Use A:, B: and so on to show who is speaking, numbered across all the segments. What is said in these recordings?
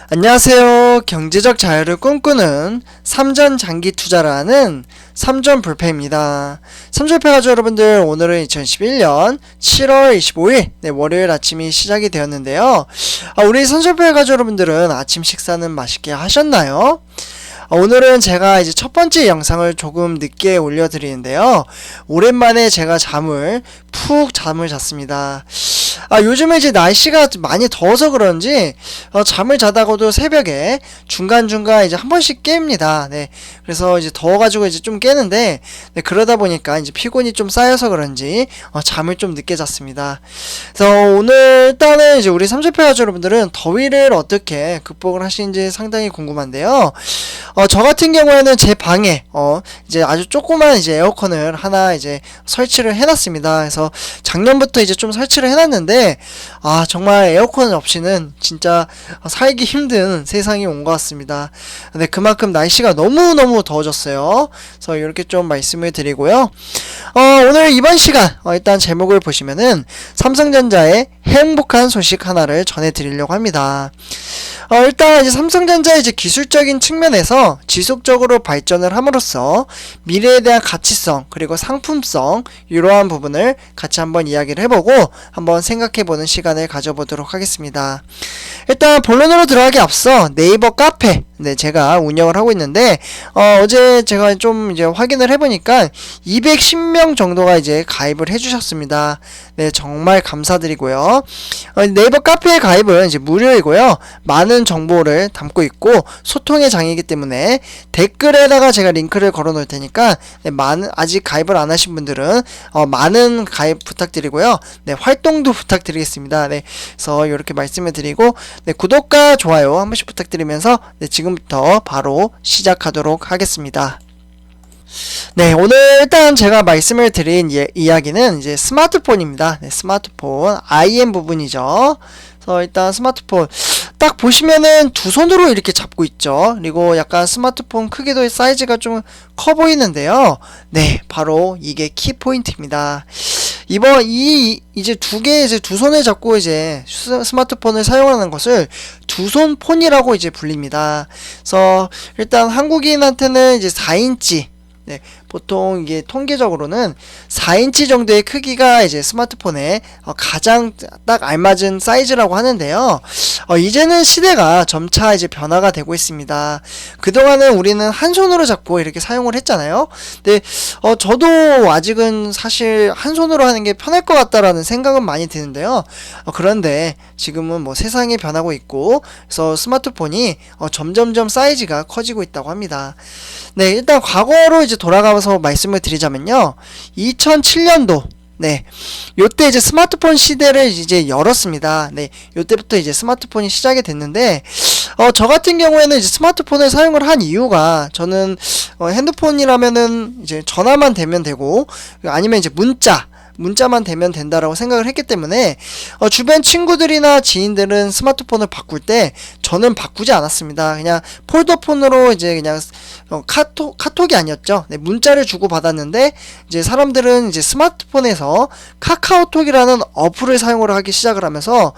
A: 안녕하세요. 경제적 자유를 꿈꾸는 삼전 장기 투자를 하는 삼전 불패입니다. 삼전불패 가족 여러분들, 오늘은 2011년 7월 25일 월요일 아침이 시작이 되었는데요. 우리 삼전불패 가족 여러분들은 아침 식사는 맛있게 하셨나요? 오늘은 제가 이제 첫 번째 영상을 조금 늦게 올려드리는데요. 오랜만에 제가 푹 잠을 잤습니다. 요즘에 이제 날씨가 많이 더워서 그런지 잠을 자다가도 새벽에 중간중간 이제 한 번씩 깹니다. 네. 그래서 이제 더워가지고 이제 좀 깨는데, 네, 그러다 보니까 이제 피곤이 좀 쌓여서 그런지 잠을 좀 늦게 잤습니다. 그래서 오늘 일단은 이제 우리 삼전패 가족 여러분들은 더위를 어떻게 극복을 하시는지 상당히 궁금한데요. 저 같은 경우에는 제 방에 이제 아주 조그만 이제 에어컨을 하나 이제 설치를 해놨습니다. 그래서 작년부터 이제 좀 설치를 해놨는데, 정말 에어컨 없이는 진짜 살기 힘든 세상이 온 것 같습니다. 근데 그만큼 날씨가 너무너무 더워졌어요. 그래서 이렇게 좀 말씀을 드리고요. 오늘 이번 시간 일단 제목을 보시면은 삼성전자의 행복한 소식 하나를 전해드리려고 합니다. 일단 이제 삼성전자의 이제 기술적인 측면에서 지속적으로 발전을 함으로써 미래에 대한 가치성 그리고 상품성, 이러한 부분을 같이 한번 이야기를 해보고 한번 생각해보는 시간을 가져보도록 하겠습니다. 일단 본론으로 들어가기 앞서 네이버 카페, 제가 운영을 하고 있는데, 어제 제가 좀 이제 확인을 해보니까 210명 정도가 이제 가입을 해주셨습니다. 네, 정말 감사드리고요. 네이버 카페 가입은 이제 무료이고요. 많은 정보를 담고 있고 소통의 장이기 때문에 댓글에다가 제가 링크를 걸어 놓을 테니까, 아직 가입을 안 하신 분들은 많은 가입 부탁드리고요. 네, 활동도 부탁드리겠습니다. 네, 그래서 이렇게 말씀을 드리고, 네, 구독과 좋아요 한 번씩 부탁드리면서, 네, 지금부터 바로 시작하도록 하겠습니다. 네, 오늘 일단 제가 말씀을 드린 이야기는 이제 스마트폰입니다. 네, 스마트폰 IM 부분이죠. 그래서 일단 스마트폰 딱 보시면은 두 손으로 이렇게 잡고 있죠. 그리고 약간 스마트폰 크기도 사이즈가 좀 커 보이는데요. 네, 바로 이게 키포인트입니다. 이제 두 손을 잡고 이제 스마트폰을 사용하는 것을 두 손 폰이라고 이제 불립니다. 그래서 일단 한국인한테는 이제 4인치, 네, 보통 이게 통계적으로는 4인치 정도의 크기가 이제 스마트폰에 가장 딱 알맞은 사이즈라고 하는데요. 이제는 시대가 점차 이제 변화가 되고 있습니다. 그동안은 우리는 한 손으로 잡고 이렇게 사용을 했잖아요. 근데 저도 아직은 사실 한 손으로 하는 게 편할 것 같다라는 생각은 많이 드는데요. 그런데 지금은 뭐 세상이 변하고 있고, 그래서 스마트폰이 점점점 사이즈가 커지고 있다고 합니다. 네, 일단 과거로 이제 돌아가서 말씀을 드리자면요. 2007년도, 네, 요때 이제 스마트폰 시대를 이제 열었습니다. 네, 요때부터 이제 스마트폰이 시작이 됐는데, 저 같은 경우에는 이제 스마트폰을 사용을 한 이유가, 저는 핸드폰이라면은 이제 전화만 되면 되고, 아니면 이제 문자만 되면 된다라고 생각을 했기 때문에 주변 친구들이나 지인들은 스마트폰을 바꿀 때 저는 바꾸지 않았습니다. 그냥 폴더폰으로 이제 그냥 카톡이 아니었죠. 네, 문자를 주고 받았는데, 이제 사람들은 이제 스마트폰에서 카카오톡이라는 어플을 사용을 하기 시작을 하면서,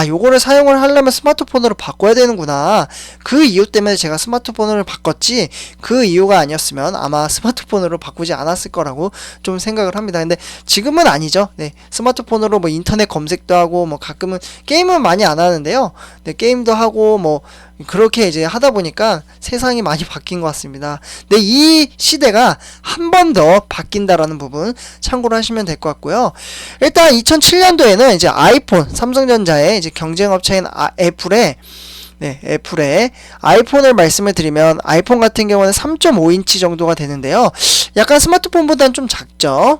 A: 요거를 사용을 하려면 스마트폰으로 바꿔야 되는구나, 그 이유 때문에 제가 스마트폰을 바꿨지, 그 이유가 아니었으면 아마 스마트폰으로 바꾸지 않았을 거라고 좀 생각을 합니다. 근데 지금은 아니죠. 네, 스마트폰으로 뭐 인터넷 검색도 하고, 뭐 가끔은 게임은 많이 안 하는데요. 네, 게임도 하고 뭐 그렇게 이제 하다 보니까 세상이 많이 바뀐 것 같습니다. 네, 이 시대가 한 번 더 바뀐다라는 부분 참고로 하시면 될 것 같고요. 일단 2007년도에는 이제 삼성전자의 이제 경쟁업체인 애플의 아이폰을 말씀을 드리면, 아이폰 같은 경우는 3.5인치 정도가 되는데요. 약간 스마트폰보다는 좀 작죠.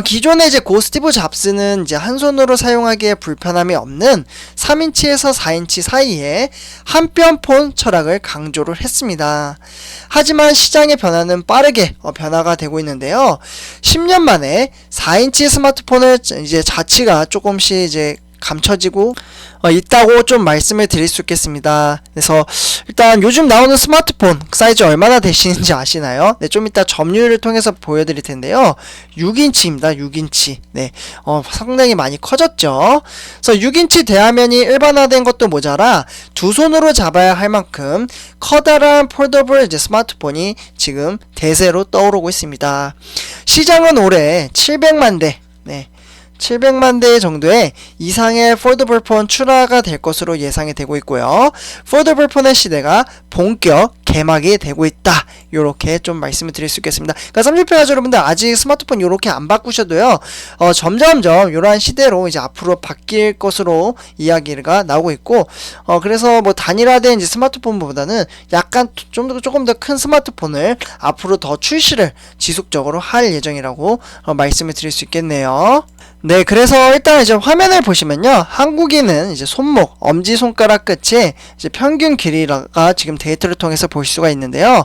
A: 기존에 이제 스티브 잡스는 이제 한 손으로 사용하기에 불편함이 없는 3인치에서 4인치 사이에 한 뼘 폰 철학을 강조를 했습니다. 하지만 시장의 변화는 빠르게 변화가 되고 있는데요. 10년 만에 4인치 스마트폰을 이제 자치가 조금씩 이제 감춰지고 있다고 좀 말씀을 드릴 수 있겠습니다. 그래서 일단 요즘 나오는 스마트폰 사이즈 얼마나 되시는지 아시나요? 네, 좀 이따 점유율을 통해서 보여드릴 텐데요. 6인치입니다. 6인치. 네, 상당히 많이 커졌죠. 그래서 6인치 대화면이 일반화된 것도 모자라 두 손으로 잡아야 할 만큼 커다란 폴더블 이제 스마트폰이 지금 대세로 떠오르고 있습니다. 시장은 올해 700만 대, 네, 700만 대 정도의 이상의 폴더블 폰 출하가 될 것으로 예상이 되고 있고요. 폴더블 폰의 시대가 본격 개막이 되고 있다. 요렇게 좀 말씀을 드릴 수 있겠습니다. 그러니까 30회 가족 여러분들 아직 스마트폰 요렇게 안 바꾸셔도요. 점점점 요러한 시대로 이제 앞으로 바뀔 것으로 이야기가 나오고 있고 그래서 뭐 단일화된 이제 스마트폰보다는 약간 조금 더 큰 스마트폰을 앞으로 더 출시를 지속적으로 할 예정이라고 말씀을 드릴 수 있겠네요. 네, 그래서 일단 이제 화면을 보시면요. 한국인은 이제 손목, 엄지손가락 끝에 이제 평균 길이가 지금 데이터를 통해서 볼 수가 있는데요.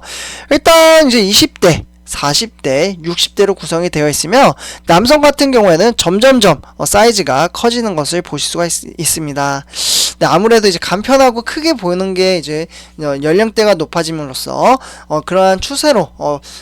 A: 일단 이제 20대, 40대, 60대로 구성이 되어 있으며 남성 같은 경우에는 점점점 사이즈가 커지는 것을 보실 수가 있습니다. 네, 아무래도 이제 간편하고 크게 보이는 게 이제 연령대가 높아짐으로써 그러한 추세로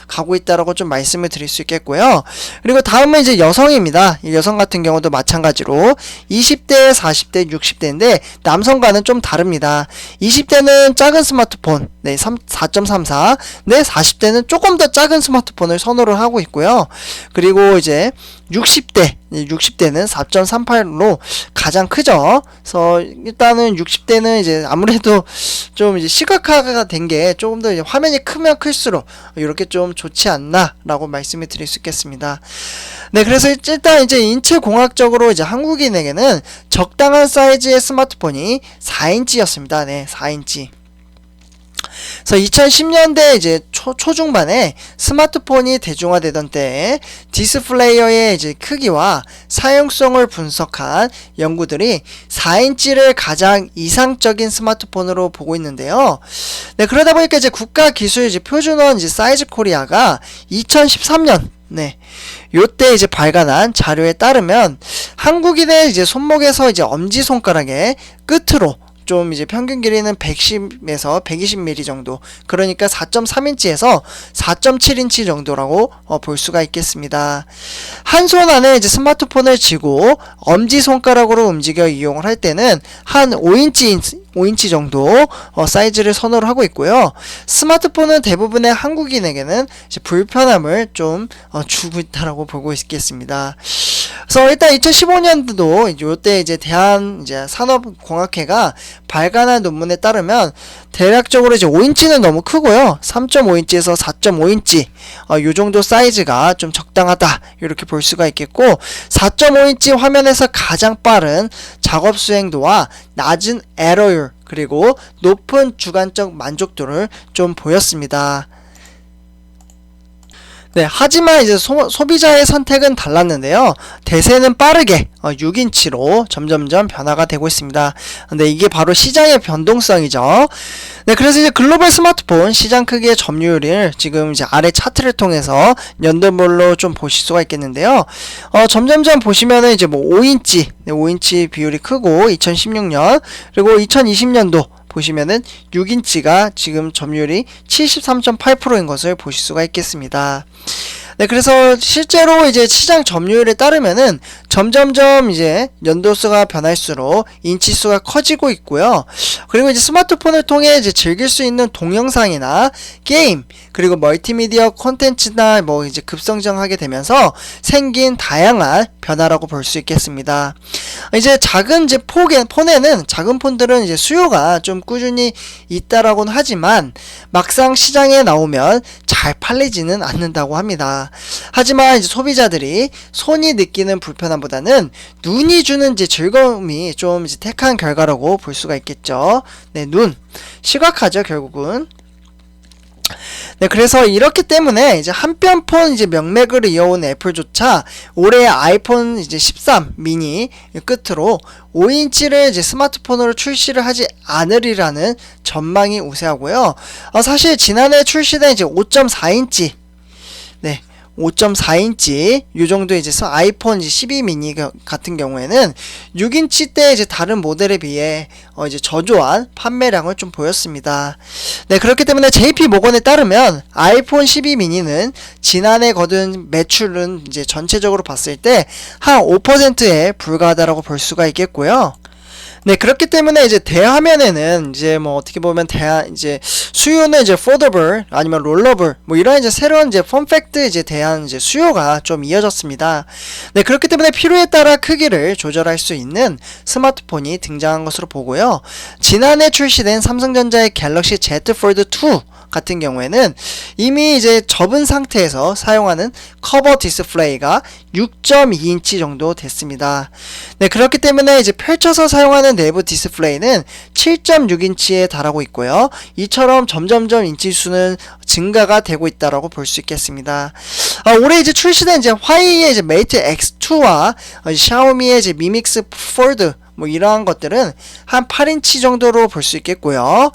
A: 가고 있다라고 좀 말씀을 드릴 수 있겠고요. 그리고 다음은 이제 여성입니다. 이 여성 같은 경우도 마찬가지로 20대, 40대, 60대인데 남성과는 좀 다릅니다. 20대는 작은 스마트폰, 네, 4.34, 네, 40대는 조금 더 작은 스마트폰을 선호를 하고 있고요. 그리고 이제 60대는 4.38로 가장 크죠. 그래서 일단은 60대는 이제 아무래도 좀 이제 시각화가 된 게 조금 더 이제 화면이 크면 클수록 이렇게 좀 좋지 않나라고 말씀을 드릴 수 있겠습니다. 네, 그래서 일단 이제 인체공학적으로 이제 한국인에게는 적당한 사이즈의 스마트폰이 4인치였습니다. 네, 4인치. 그래서 2010년대 이제 초중반에 스마트폰이 대중화되던 때에 디스플레이어의 이제 크기와 사용성을 분석한 연구들이 4인치를 가장 이상적인 스마트폰으로 보고 있는데요. 네, 그러다 보니까 이제 국가기술 이제 표준원 이제 사이즈 코리아가 2013년 네, 요때 이제 발간한 자료에 따르면 한국인의 이제 손목에서 이제 엄지손가락의 끝으로 좀 이제 평균 길이는 110에서 120mm 정도, 그러니까 4.3인치에서 4.7인치 정도라고 볼 수가 있겠습니다. 한 손 안에 이제 스마트폰을 쥐고 엄지손가락으로 움직여 이용을 할 때는 한 5인치 정도 사이즈를 선호를 하고 있고요. 스마트폰은 대부분의 한국인에게는 이제 불편함을 좀 주고 있다라고 보고 있겠습니다. 그래서 일단 2015년도도 요때 이제 대한 이제 산업공학회가 발간한 논문에 따르면 대략적으로 이제 5인치는 너무 크고요. 3.5인치에서 4.5인치 요 정도 사이즈가 좀 적당하다 이렇게 볼 수가 있겠고, 4.5인치 화면에서 가장 빠른 작업 수행도와 낮은 에러율 그리고 높은 주관적 만족도를 좀 보였습니다. 네, 하지만 이제 소비자의 선택은 달랐는데요. 대세는 빠르게 6인치로 점점점 변화가 되고 있습니다. 근데 이게 바로 시장의 변동성이죠. 네, 그래서 이제 글로벌 스마트폰 시장 크기의 점유율을 지금 이제 아래 차트를 통해서 연도별로 좀 보실 수가 있겠는데요. 점점점 보시면은 이제 뭐 5인치, 네, 5인치 비율이 크고 2016년, 그리고 2020년도 보시면은 6인치가 지금 점유율이 73.8%인 것을 보실 수가 있겠습니다. 네, 그래서 실제로 이제 시장 점유율에 따르면은 점점점 이제 연도수가 변할수록 인치수가 커지고 있고요. 그리고 이제 스마트폰을 통해 이제 즐길 수 있는 동영상이나 게임, 그리고 멀티미디어 콘텐츠나 뭐 이제 급성장하게 되면서 생긴 다양한 변화라고 볼 수 있겠습니다. 이제 작은 이제 폰에는 작은 폰들은 이제 수요가 좀 꾸준히 있다라고는 하지만 막상 시장에 나오면 잘 팔리지는 않는다고 합니다. 하지만 이제 소비자들이 손이 느끼는 불편함보다는 눈이 주는 이제 즐거움이 좀 이제 택한 결과라고 볼 수가 있겠죠. 네, 눈. 시각화죠, 결국은. 네, 그래서 이렇기 때문에 이제 한뼘 폰 이제 명맥을 이어온 애플조차 올해 아이폰 이제 13 미니 끝으로 5인치를 이제 스마트폰으로 출시를 하지 않으리라는 전망이 우세하고요. 사실 지난해 출시된 이제 5.4인치, 네, 5.4인치 요 정도 이제 아이폰 12 미니 같은 경우에는 6인치 때 이제 다른 모델에 비해 이제 저조한 판매량을 좀 보였습니다. 네, 그렇기 때문에 JP 모건에 따르면 아이폰 12 미니는 지난해 거둔 매출은 이제 전체적으로 봤을 때 한 5%에 불과하다라고 볼 수가 있겠고요. 네, 그렇기 때문에 이제 대화면에는 이제 뭐 어떻게 보면 이제 수요는 이제 폴더블 아니면 롤러블 뭐 이런 이제 새로운 이제 폼팩트 이제 대한 이제 수요가 좀 이어졌습니다. 네, 그렇기 때문에 필요에 따라 크기를 조절할 수 있는 스마트폰이 등장한 것으로 보고요. 지난해 출시된 삼성전자의 갤럭시 Z 폴드 2 같은 경우에는 이미 이제 접은 상태에서 사용하는 커버 디스플레이가 6.2인치 정도 됐습니다. 네, 그렇기 때문에 이제 펼쳐서 사용하는 내부 디스플레이는 7.6인치에 달하고 있고요. 이처럼 점점점 인치 수는 증가가 되고 있다라고 볼 수 있겠습니다. 올해 이제 출시된 이제 화이의 이제 메이트 X2와 샤오미의 이제 미믹스 폴드 뭐 이러한 것들은 한 8인치 정도로 볼 수 있겠고요.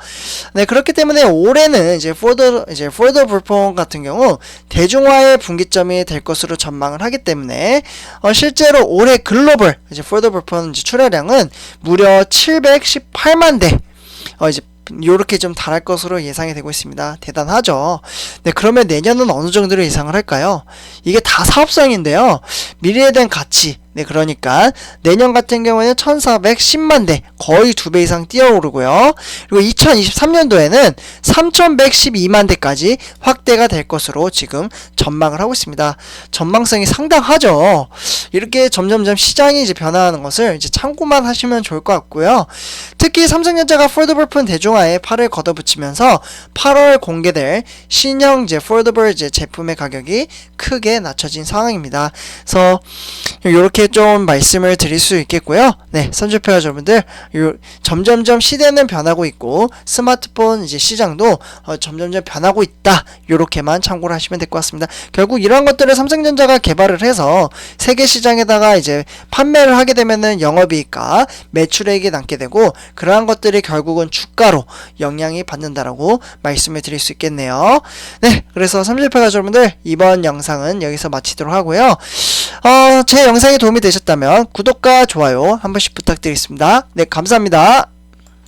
A: 네, 그렇기 때문에 올해는 이제 폴더블 폰 같은 경우 대중화의 분기점이 될 것으로 전망을 하기 때문에 실제로 올해 글로벌 이제 폴더블 폰 출하량은 무려 718만 대 이제 요렇게 좀 달할 것으로 예상이 되고 있습니다. 대단하죠. 네, 그러면 내년은 어느 정도로 예상을 할까요? 이게 다 사업성인데요. 미래에 대한 가치. 네, 그러니까 내년 같은 경우에는 1410만 대, 거의 2배 이상 뛰어오르고요. 그리고 2023년도에는 3112만 대까지 확대가 될 것으로 지금 전망을 하고 있습니다. 전망성이 상당하죠. 이렇게 점점점 시장이 이제 변화하는 것을 이제 참고만 하시면 좋을 것 같고요. 특히 삼성전자가 폴더블 폰 대중화에 팔을 걷어붙이면서 8월 공개될 신형 이제 폴더블 이제 제품의 가격이 크게 낮춰진 상황입니다. 그래서 이렇게 좀 말씀을 드릴 수 있겠고요. 네, 선주평가 여러분들, 점점점 시대는 변하고 있고 스마트폰 이제 시장도 점점점 변하고 있다. 요렇게만 참고를 하시면 될 것 같습니다. 결국 이런 것들을 삼성전자가 개발을 해서 세계 시장에다가 이제 판매를 하게 되면은 영업이익과 매출액이 남게 되고 그러한 것들이 결국은 주가로 영향이 받는다라고 말씀을 드릴 수 있겠네요. 네, 그래서 삼주평가 여러분들 이번 영상은 여기서 마치도록 하고요. 제 영상이 도움이 되셨다면 구독과 좋아요 한 번씩 부탁드리겠습니다. 네, 감사합니다.